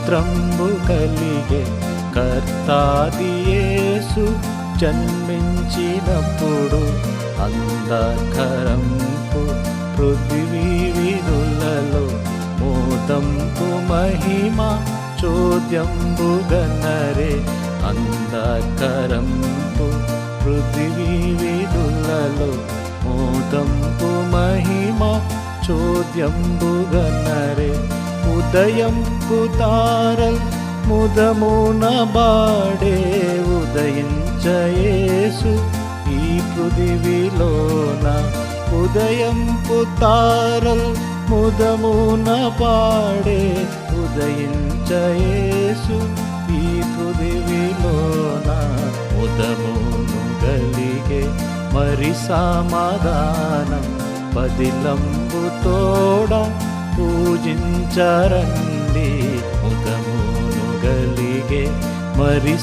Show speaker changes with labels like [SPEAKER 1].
[SPEAKER 1] స్తోత్రంబు కలిగే కర్తాది యేసు జన్మించినప్పుడు అంధకారంపు పృథివీ వీధులలో మోదంపు మహిమ చోద్యంబు గన్నరే అంధకారంపు పృథివీ వీధులలో మోదంపు మహిమ చోద్యంబు గన్నరే ఉదయంపు తారల్ ముదమున బాడే ఉదయించయేసు ఈ పృథివిలోన ఉదయంపు తారల్ ముదమున పాడే ఉదయించయేసు ఈ పృథివిలోన ముదమును గలిగే మరి సమాధానం పదిలంబు తోడ పూజించరండి ముదమును గలిగే మరి